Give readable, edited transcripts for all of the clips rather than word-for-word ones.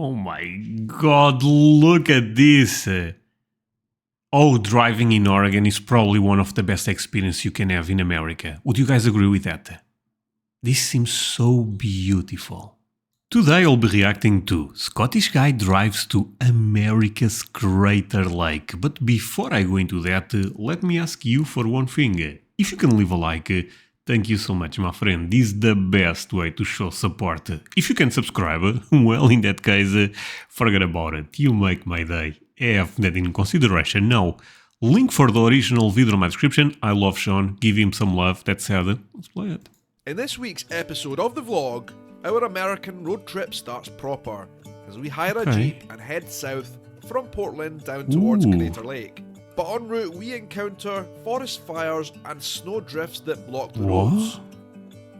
Oh my god, look at this. Oh, driving in Oregon is probably one of the best experiences you can have in America. Would you guys agree with that? This seems so beautiful. Today I'll be reacting to Scottish guy drives to America's Crater Lake. But before I go into that, let me ask you for one thing. If you can leave a like, thank you so much, my friend. This is the best way to show support. If you can subscribe, well, in that case, forget about it. You make my day. Have that in consideration. Now, link for the original video in my description. I love Sean. Give him some love. That said, let's play it. In this week's episode of the vlog, our American road trip starts proper as we hire a Jeep and head south from Portland down towards Crater Lake. But en route we encounter forest fires and snow drifts that block the roads.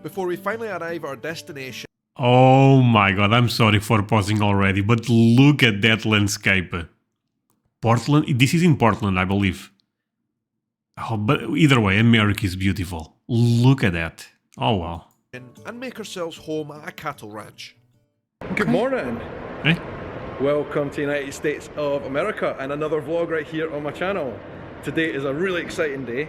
Before we finally arrive at our destination. Oh my god, I'm sorry for pausing already, but look at that landscape. Portland, this is in Portland, I believe. Oh, but either way, America is beautiful. Look at that. Oh wow. And make ourselves home at a cattle ranch. Good morning. Hey. Welcome to United States of America and another vlog right here on my channel. Today is a really exciting day.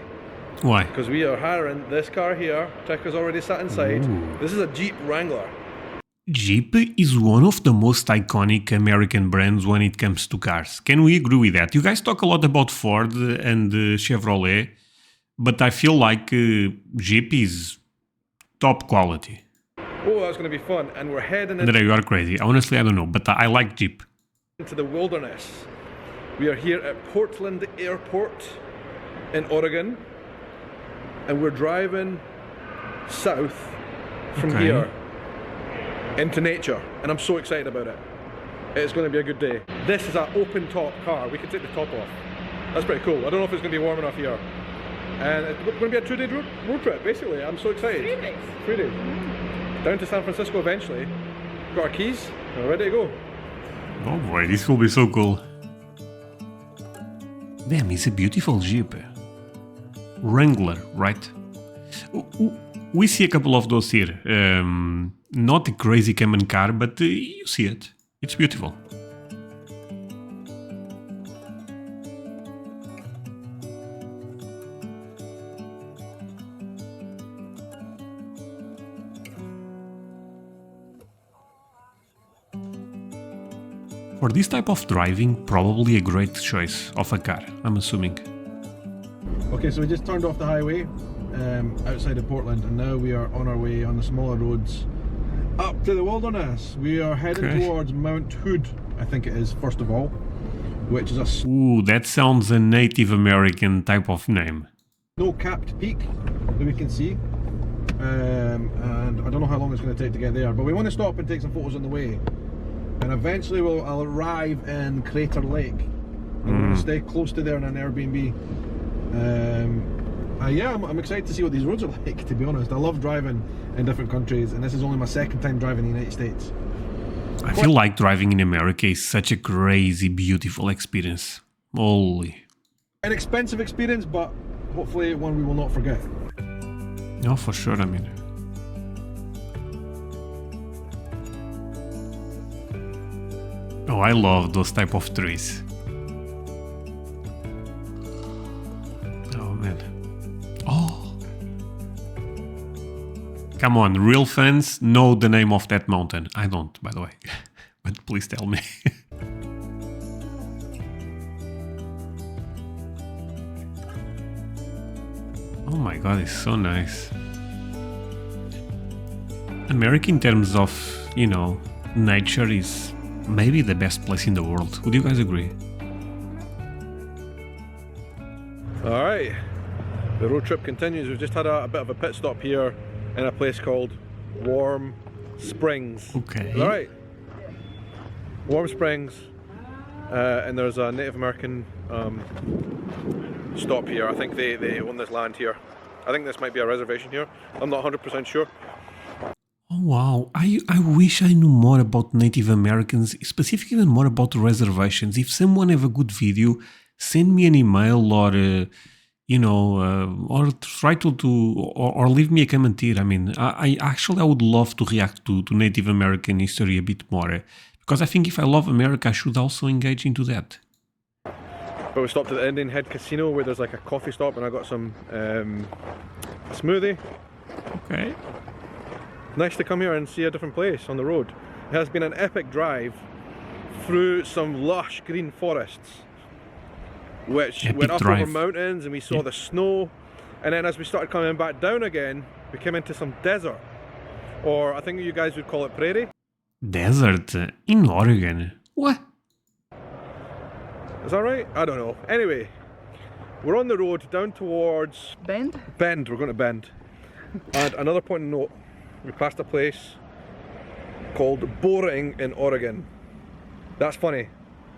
Why? Because we are hiring this car here. Tekka's already sat inside. Ooh. This is a Jeep Wrangler. Jeep is one of the most iconic American brands when it comes to cars. Can we agree with that? You guys talk a lot about Ford and Chevrolet, but I feel like Jeep is top quality. Oh, that's going to be fun. And we're heading André, you are crazy. Honestly, I don't know, but I like Jeep. into the wilderness. We are here at Portland Airport in Oregon. And we're driving south from here into nature. And I'm so excited about it. It's going to be a good day. This is an open top car. We can take the top off. That's pretty cool. I don't know if it's going to be warm enough here. And it's going to be a 2-day road trip, basically. I'm so excited. 3 days. 3 days. Down to San Francisco eventually. Got our keys. We're ready to go. Oh boy, this will be so cool. Damn, it's a beautiful Jeep. Wrangler, right? We see a couple of those here. Not a crazy common car, but you see it. It's beautiful. For this type of driving, probably a great choice of a car, I'm assuming. Okay, so we just turned off the highway outside of Portland, and now we are on our way on the smaller roads up to the wilderness. We are heading towards Mount Hood, I think it is, first of all, which is a Ooh, that sounds a Native American type of name. snow-capped peak that we can see. And I don't know how long it's going to take to get there, but we want to stop and take some photos on the way. And eventually I'll arrive in Crater Lake. I'm going to stay close to there in an Airbnb. Yeah, I'm excited to see what these roads are like, to be honest. I love driving in different countries, and this is only my second time driving in the United States. I feel like driving in America is such a crazy, beautiful experience. Holy. An expensive experience, but hopefully one we will not forget. No, for sure, I mean. Oh, I love those type of trees. Oh, man. Oh. Come on, real fans know the name of that mountain. I don't, by the way. But please tell me. Oh my god, it's so nice. America in terms of, you know, nature is maybe the best place in the world. Would you guys agree? Alright, the road trip continues. We've just had a bit of a pit stop here in a place called Warm Springs. Okay. Alright. Warm Springs, and there's a Native American stop here. I think they own this land here. I think this might be a reservation here. I'm not 100% sure. Oh wow, I wish I knew more about Native Americans, specifically even more about reservations. If someone have a good video, send me an email or, or try or leave me a comment here. I mean, I would love to react to Native American history a bit more. Because I think if I love America, I should also engage into that. But we stopped at the Indian Head Casino where there's like a coffee stop, and I got some smoothie. Okay. Nice to come here and see a different place on the road. It has been an epic drive through some lush green forests, which Epic went up drive. over mountains, and we saw the snow, and then as we started coming back down again, we came into some desert, or I think you guys would call it prairie. Desert in Oregon. What? Is that right? I don't know. Anyway, we're on the road down towards Bend? Bend. We're going to Bend. And another point of note, we passed a place called Boring in Oregon. That's funny.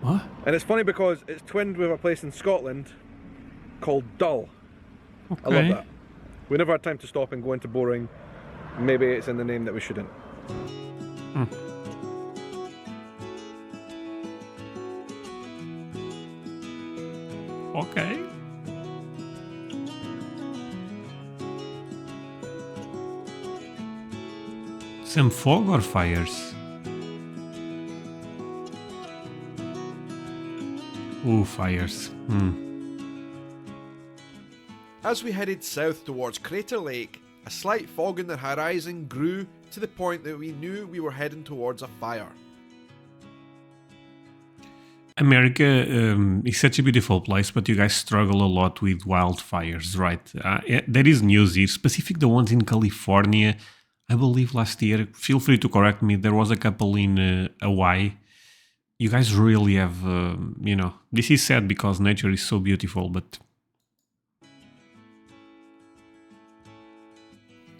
What? And it's funny because it's twinned with a place in Scotland called Dull. Okay. I love that. We never had time to stop and go into Boring. Maybe it's in the name that we shouldn't. Okay. Some fog or fires? Ooh, fires. As we headed south towards Crater Lake, a slight fog in the horizon grew to the point that we knew we were heading towards a fire. America is such a beautiful place, but you guys struggle a lot with wildfires, right? There is news here, specific the ones in California. I believe last year, feel free to correct me, there was a couple in Hawaii. You guys really have, this is sad because nature is so beautiful, but...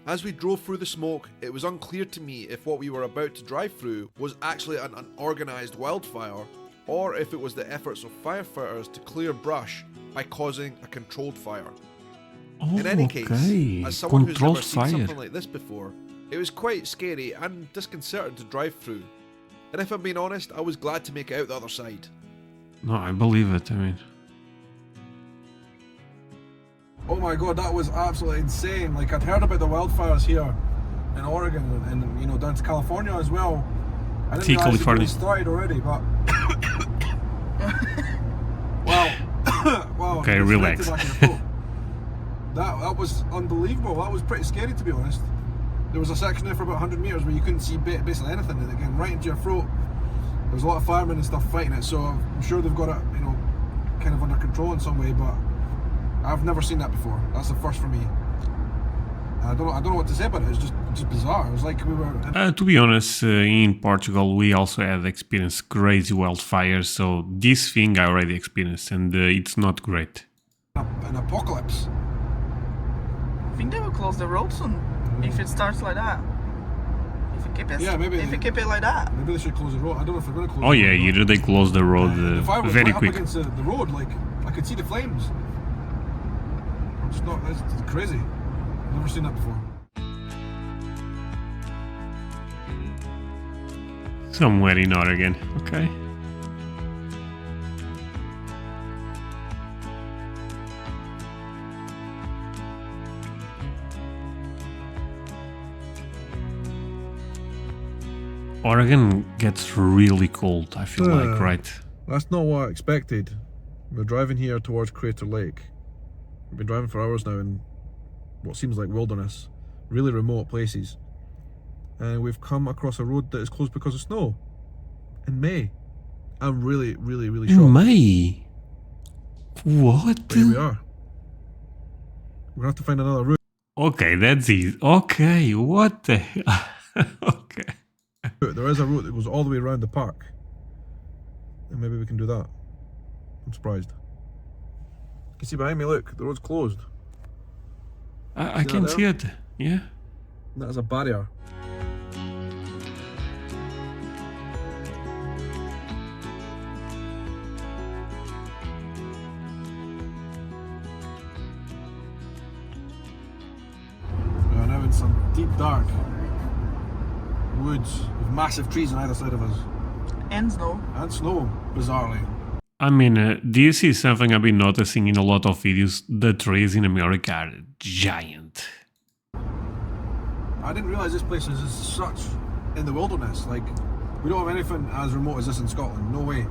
As we drove through the smoke, it was unclear to me if what we were about to drive through was actually an unorganised wildfire, or if it was the efforts of firefighters to clear brush by causing a controlled fire. Oh, In any case, okay. as someone who's Controlled never seen fire. something like this before, it was quite scary and disconcerting to drive through. And if I'm being honest, I was glad to make it out the other side. No, I believe it, I mean... Oh my god, that was absolutely insane. Like, I'd heard about the wildfires here in Oregon and you know, down to California as well. I didn't See, realize California. it started already, but wow. Okay, it's relax. back in the throat. That was unbelievable. That was pretty scary, to be honest. There was a section there for about 100 meters where you couldn't see basically anything, and again, right into your throat. There was a lot of firemen and stuff fighting it, so I'm sure they've got it, you know, kind of under control in some way, but I've never seen that before. That's the first for me. I don't know what to say about it. It's just bizarre. It was like we were. To be honest, in Portugal we also had experienced crazy wildfires, so this thing I already experienced, and it's not great. An apocalypse. I think they will close the road soon if it starts like that. If you keep it, Yeah, maybe if they- you keep it like that. Maybe they should close the road. I don't know if they're going to close. Oh the yeah, road or not. either they close the road The fire was very right up quick. against the road. Like, I could see the flames. It's not. It's crazy. I've never seen that before. Somewhere in Oregon, okay. Oregon gets really cold, I feel like, right? That's not what I expected. We're driving here towards Crater Lake. We've been driving for hours now in what seems like wilderness, really remote places. And we've come across a road that is closed because of snow. In May. I'm really shocked. In May? What? But here we are. We're gonna have to find another route. Okay, that's easy. Okay, what the hell? Okay. There is a route that goes all the way around the park. And maybe we can do that. I'm surprised. You can see behind me, look, the road's closed. I See can that see it. Yeah. That is a barrier. We are now in some deep, dark woods with massive trees on either side of us. And snow. And snow, bizarrely. I mean, this is something I've been noticing in a lot of videos. The trees in America are giant. I didn't realize this place is such in the wilderness. Like, We don't have anything as remote as this in Scotland, no way.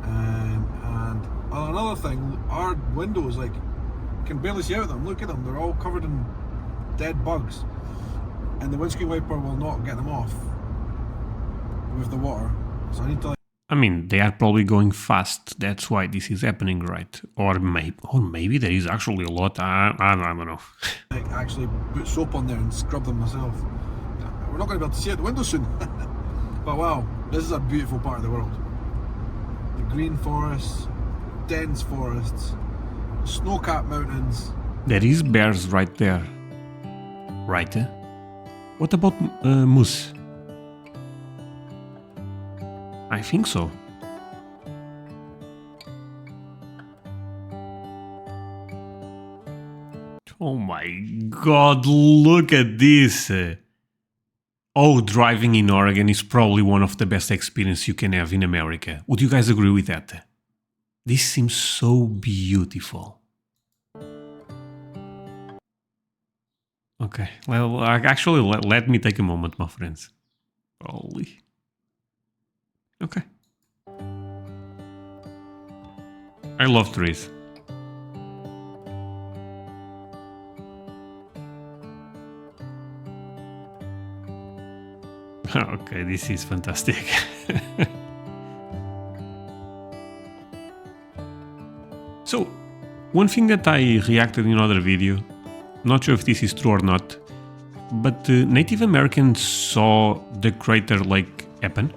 And another thing, our windows, like, you can barely see out of them. Look at them, they're all covered in dead bugs. And the windscreen wiper will not get them off with the water. So I need to, like, I mean, they are probably going fast. That's why this is happening, right? Or maybe there is actually a lot. I don't know. like actually put soap on there and scrub them myself. We're not going to be able to see out the window soon. But wow, this is a beautiful part of the world. The green forests, dense forests, snow-capped mountains. There is bears right there. Right? What about moose? I think so. Oh my god, look at this! Oh, driving in Oregon is probably one of the best experiences you can have in America. Would you guys agree with that? This seems so beautiful. Okay, well, actually, let me take a moment, my friends. Holy. Okay. I love trees. Okay, this is fantastic. So, one thing that I reacted in another video, not sure if this is true or not, but Native Americans saw the Crater Lake happen.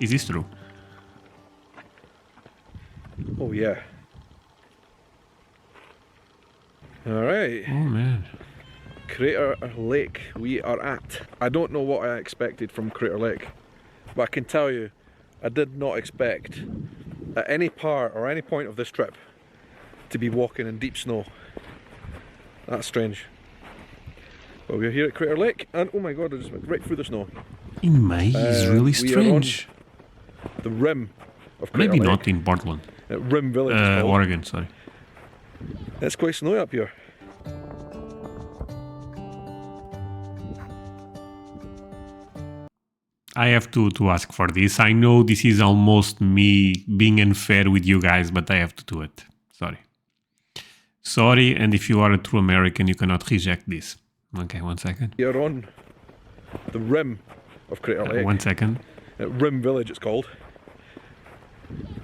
Is this true? Oh yeah. Alright. Oh man. Crater Lake we are at. I don't know what I expected from Crater Lake, but I can tell you I did not expect at any part or any point of this trip to be walking in deep snow. That's strange. But we're here at Crater Lake and oh my god, I just went right through the snow. In May is really we are on strange. the rim of Crater Maybe Lake. not in Portland. At Rim Village it's called. Oregon, sorry. It's quite snowy up here. I have to ask for this. I know this is almost me being unfair with you guys, but I have to do it. Sorry. Sorry, and if you are a true American, you cannot reject this. Okay, 1 second. You're on the rim of Crater Lake. 1 second. At Rim Village it's called.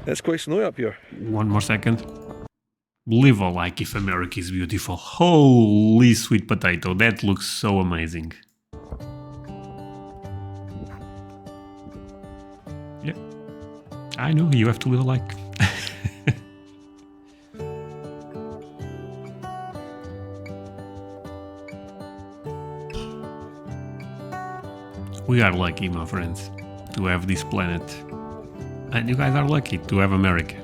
It's quite snowy up here. 1 more second. Leave a like if America is beautiful. Holy sweet potato, that looks so amazing. Yeah, I know, you have to leave a like. We are lucky, my friends, to have this planet. And you guys are lucky to have America.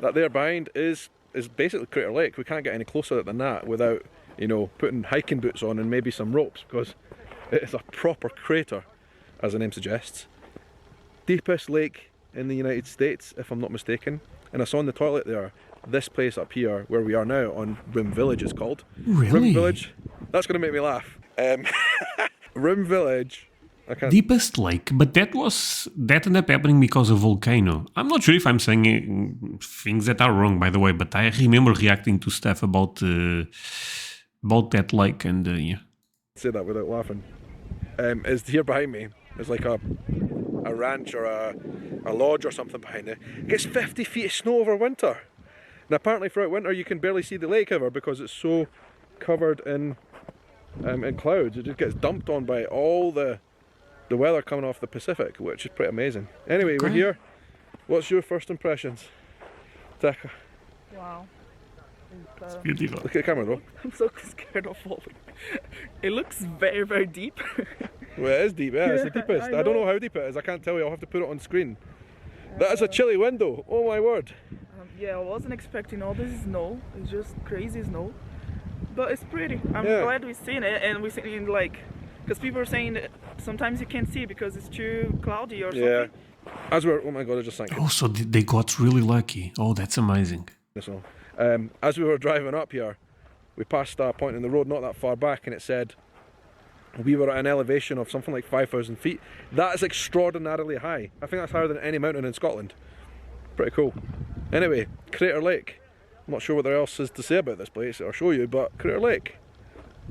That there behind is basically Crater Lake. We can't get any closer than that without, you know, putting hiking boots on and maybe some ropes because it is a proper crater, as the name suggests. Deepest lake in the United States, if I'm not mistaken. And I saw in the toilet there, this place up here where we are now on Rim Village is called. Really? Rim Village. That's going to make me laugh. Rim Village. I can't. Deepest lake, but that ended up happening because of volcano. I'm not sure if I'm saying things that are wrong, by the way, but I remember reacting to stuff about that lake, and yeah. Say that without laughing. Is here behind me. There's like a ranch or a lodge or something behind it. It gets 50 feet of snow over winter. And apparently throughout winter you can barely see the lake ever because it's so covered in clouds. It just gets dumped on by all the weather coming off the Pacific, which is pretty amazing. Anyway, we're here. What's your first impressions, Taka? Wow. It's beautiful. Look at the camera though. I'm so scared of falling. It looks very, very deep. Well, it is deep, yeah, it's the deepest. I don't know how deep it is, I can't tell you, I'll have to put it on screen. That is a chilly window, oh my word. Yeah, I wasn't expecting all this snow. It's just crazy snow. But it's pretty. I'm glad we've seen it, and we've seen it like, because people are saying that sometimes you can't see because it's too cloudy or something. Yeah. As we're, oh my god, I just sank it. Oh, so they got really lucky. Oh, that's amazing. So, as we were driving up here, we passed a point in the road not that far back and it said we were at an elevation of something like 5,000 feet. That is extraordinarily high. I think that's higher than any mountain in Scotland. Pretty cool. Anyway, Crater Lake. I'm not sure what there else is to say about this place or show you, but Crater Lake.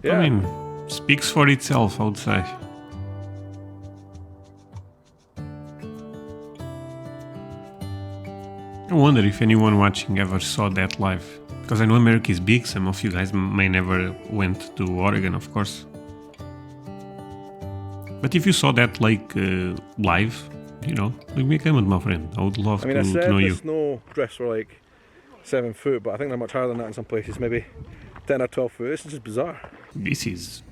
Yeah. I mean, speaks for itself, I would say. I wonder if anyone watching ever saw that live. Because I know America is big, some of you guys may never went to Oregon, of course. But if you saw that lake live, you know, leave me a comment, my friend. I would love I mean, to I said know the you. snow drifts were like 7 foot, but I think they're much higher than that in some places, maybe 10 or 12 foot. This is just bizarre. This is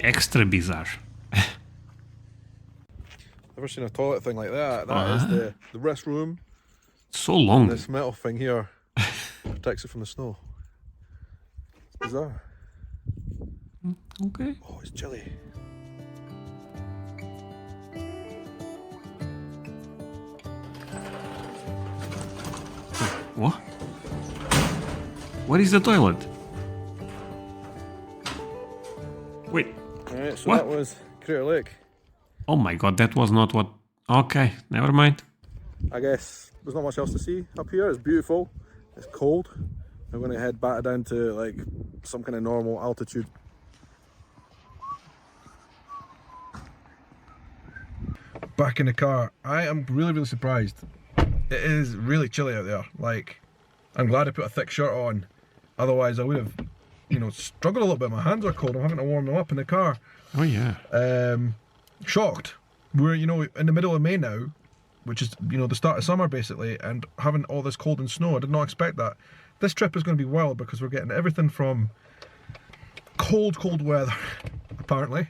extra bizarre. Never seen a toilet thing like that. That is the restroom. So long. This metal thing here protects it from the snow. It's bizarre. Okay. Oh, it's chilly. What? What is the toilet? Wait. Alright, so What? that was Crater Lake. Oh my god, that was not what... Okay, never mind. I guess there's not much else to see up here. It's beautiful. It's cold. I'm going to head back down to like some kind of normal altitude. Back in the car. I am really surprised. It is really chilly out there. Like, I'm glad I put a thick shirt on. Otherwise I would have, you know, struggled a little bit. My hands are cold. I'm having to warm them up in the car. Oh yeah. Shocked. We're, you know, in the middle of May now, which is, you know, the start of summer basically, and having all this cold and snow. I did not expect that. This trip is going to be wild because we're getting everything from cold weather, apparently,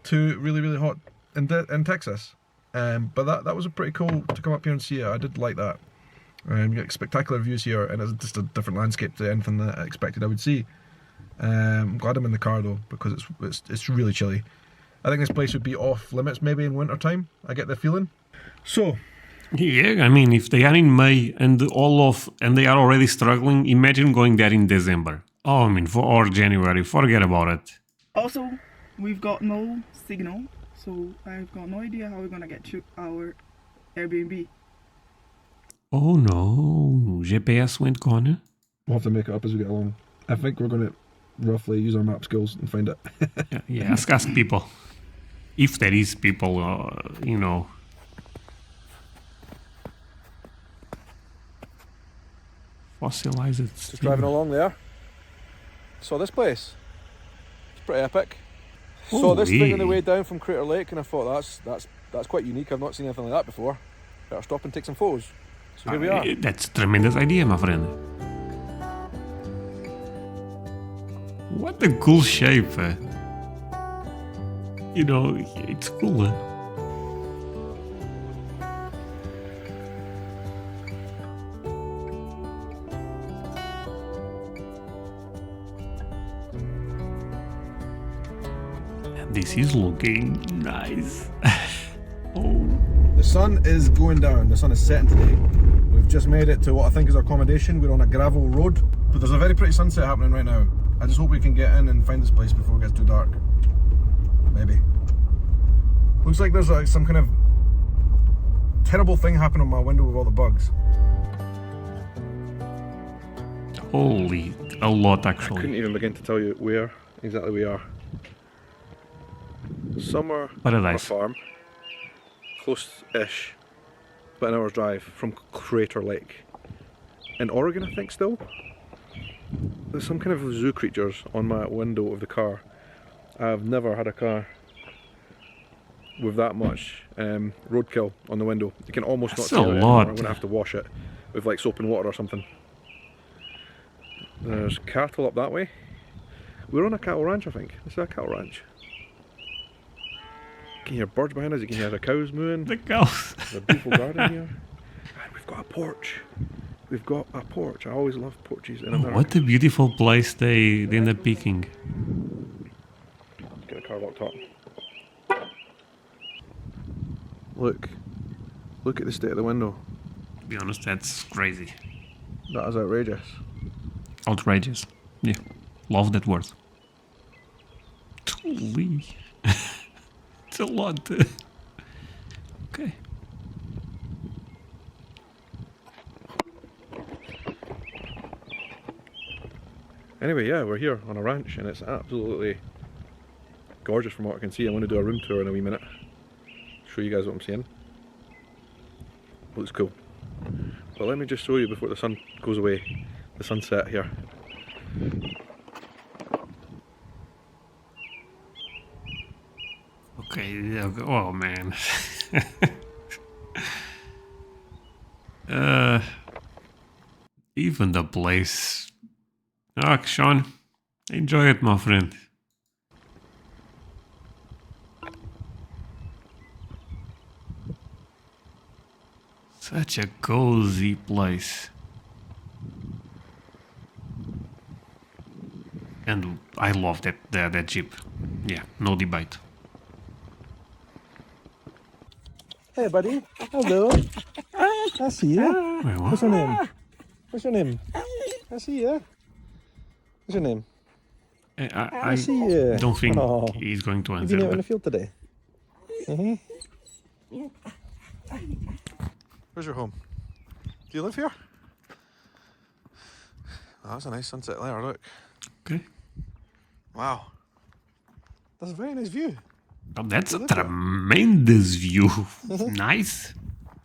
to really hot in Texas. But that was pretty cool to come up here and see it. I did like that. You get spectacular views here, and it's just a different landscape to anything that I expected I would see. I'm glad I'm in the car though, because it's really chilly. I think this place would be off limits maybe in winter time. I get the feeling. So, Yeah, I mean, if they are in May and they are already struggling, imagine going there in December. Oh, I mean, or January. Forget about it. Also, we've got no signal, so I've got no idea how we're gonna get to our Airbnb. Oh no, GPS went gone. we'll have to make it up as we get along. I think we're going to roughly use our map skills and find it. Yeah, ask people. If there is people, you know. Fossilized. Just driving along there. Saw this place. It's pretty epic. Saw this thing on the way down from Crater Lake, and I thought that's quite unique. I've not seen anything like that before. Better stop and take some photos. So here we are. That's a tremendous idea, my friend. What a cool shape. You know, it's cool. This is looking nice. Oh. The sun is going down. The sun is setting today. We've just made it to what I think is our accommodation. We're on a gravel road, but there's a very pretty sunset happening right now. I just hope we can get in and find this place before it gets too dark. Maybe. Looks like there's like some kind of terrible thing happening on my window with all the bugs. Holy, a lot I actually. couldn't even begin to tell you where exactly we are. Somewhere Paradise. on a farm, close-ish, about an hour's drive from Crater Lake. In Oregon, I think still. There's some kind of zoo creatures on my window of the car. I've never had a car with that much roadkill on the window. You can almost That's not see a it lot. anymore. I'm going to have to wash it with like soap and water or something. There's cattle up that way. We're on a cattle ranch, I think. This is a cattle ranch. You can hear birds behind us, you can hear the cows mooing. The cows. There's a beautiful garden here. And we've got a porch. We've got a porch. I always love porches in America. What a beautiful place they end up picking. Get the car locked up. Look. Look at the state of the window. To be honest, that's crazy. That is outrageous. Outrageous. Yeah. Love that word. Holy. It's a lot. Okay. Anyway, yeah, we're here on a ranch and it's absolutely gorgeous from what I can see. I'm going to do a room tour in a wee minute. Show you guys what I'm seeing. Looks cool. But let me just show you before the sun goes away, the sunset here. Okay, oh man. Even the place. Oh, Sean, enjoy it, my friend. Such a cozy place. And I love that Jeep. Yeah, no debate. Hey, buddy. Hello. I see you. Wait, What's what? your name? What's your name? I see you. What's your name? I see you. don't think Oh. he's going to You answer. been out in the But field today? Where's your home? Do you live here? Oh, that's a nice sunset there, look. okay. Wow. That's a very nice view. Oh, that's a Look at- tremendous view. Nice.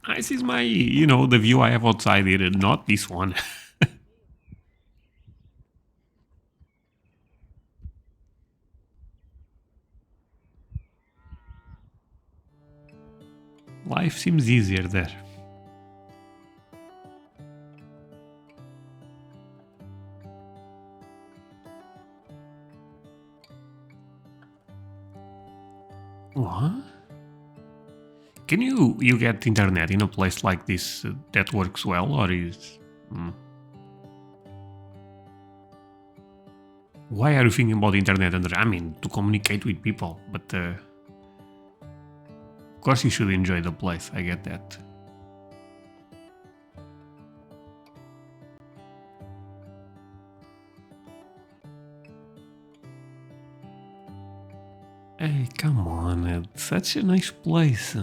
Nice is my, the view I have outside here, not this one. Life seems easier there. What? Can you get internet in a place like this that works well, or is? Why are you thinking about internet, André? I mean, to communicate with people, but of course you should enjoy the place. I get that. Hey, come on, it's such a nice place.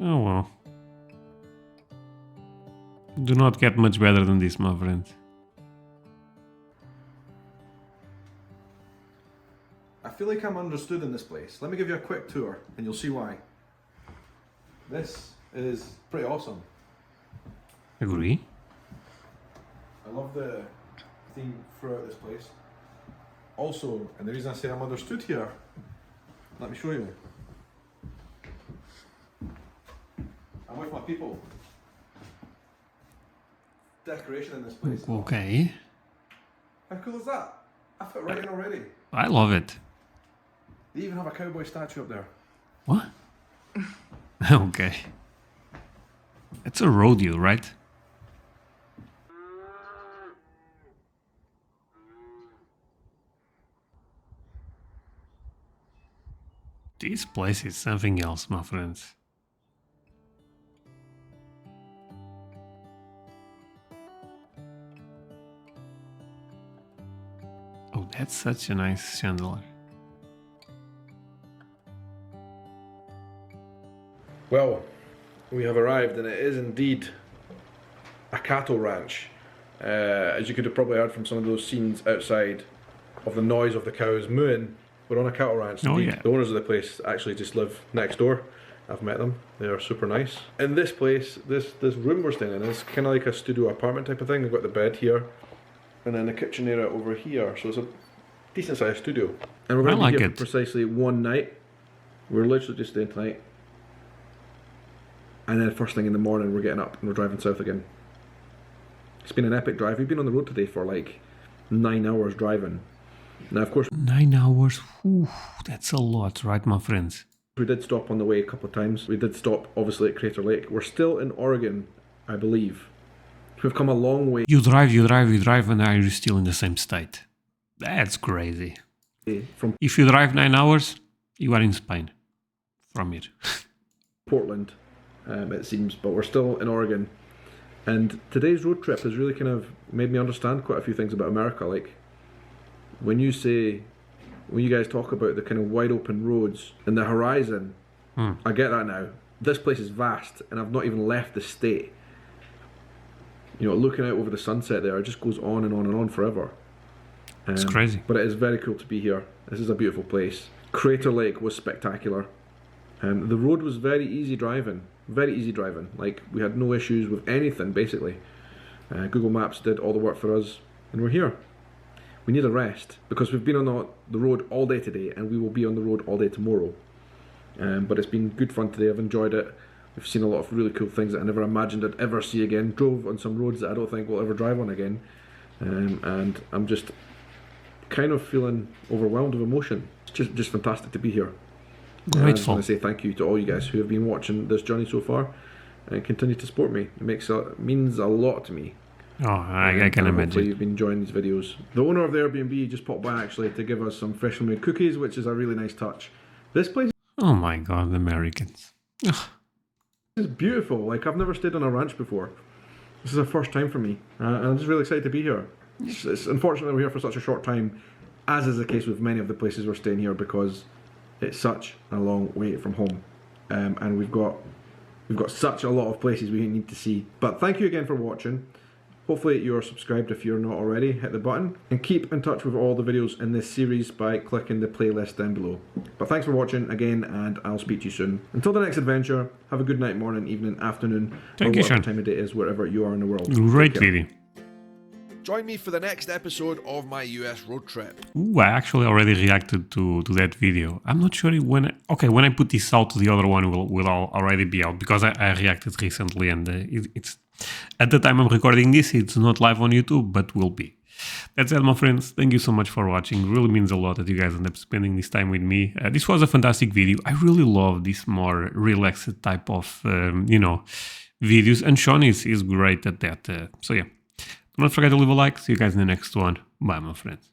Oh well. Do not get much better than this, my friend. I feel like I'm understood in this place. Let me give you a quick tour and you'll see why. This is pretty awesome. Agree? I love the theme throughout this place. Also, and the reason I say I'm understood here, let me show you. I'm with my people. Decoration in this place. Okay. How cool is that? I fit right in already. I love it. They even have a cowboy statue up there. What? Okay. It's a rodeo, right? This place is something else, my friends. Oh, that's such a nice chandelier. Well, we have arrived and it is indeed a cattle ranch. As you could have probably heard from some of those scenes outside of the noise of the cows mooing, we're on a cattle ranch. Oh, Indeed. yeah. The owners of the place actually just live next door. I've met them. They are super nice. In this place, this room we're staying in is kind of like a studio apartment type of thing. They've got the bed here and then the kitchen area over here. So it's a decent sized studio. And we're going to I be like here it. for precisely one night. We're literally just staying tonight. And then first thing in the morning we're getting up and we're driving south again. It's been an epic drive. We've been on the road today for like 9 hours driving. Now of course 9 hours. Whew, that's a lot, right, my friends? we did stop on the way a couple of times. We did stop obviously at Crater Lake. We're still in Oregon, I believe. We've come a long way You drive, and you're still in the same state. That's crazy. from If you drive 9 hours, you are in Spain. From here. Portland. it seems, but we're still in Oregon. And today's road trip has really kind of made me understand quite a few things about America. Like, when you guys talk about the kind of wide open roads and the horizon, I get that now. This place is vast, and I've not even left the state. You know, looking out over the sunset there, it just goes on and on and on forever. It's crazy. But it is very cool to be here. This is a beautiful place. Crater Lake was spectacular. The road was very easy driving. Very easy driving. Like, we had no issues with anything, basically. Google Maps did all the work for us, and we're here. We need a rest, because we've been on the road all day today, and we will be on the road all day tomorrow. But it's been good fun today. I've enjoyed it. We've seen a lot of really cool things that I never imagined I'd ever see again. Drove on some roads that I don't think we'll ever drive on again. And I'm just kind of feeling overwhelmed with emotion. It's just fantastic to be here. I just want to say thank you to all you guys who have been watching this journey so far and continue to support me. It means a lot to me. Oh, I can imagine. Hopefully you've been enjoying these videos. The owner of the Airbnb just popped by actually to give us some freshly made cookies, which is a really nice touch. This place, oh my god, Americans. is beautiful. Like, I've never stayed on a ranch before. This is the first time for me, and I'm just really excited to be here. It's unfortunately we're here for such a short time, as is the case with many of the places we're staying here, because it's such a long way from home, and we've got such a lot of places we need to see. But thank you again for watching. Hopefully you're subscribed if you're not already. Hit the button and keep in touch with all the videos in this series by clicking the playlist down below. But thanks for watching again, and I'll speak to you soon. Until the next adventure, have a good night, morning, evening, afternoon, or whatever time of day it is wherever you are in the world. Great video. Join me for the next episode of my US road trip. Ooh, I actually already reacted to that video. I'm not sure when I put this out, the other one will already be out, because I reacted recently, and it's at the time I'm recording this, it's not live on YouTube, but will be. That's it, my friends. Thank you so much for watching. It really means a lot that you guys end up spending this time with me. This was a fantastic video. I really love this more relaxed type of, videos, and Sean is great at that. So yeah, don't forget to leave a like. See you guys in the next one. Bye, my friends.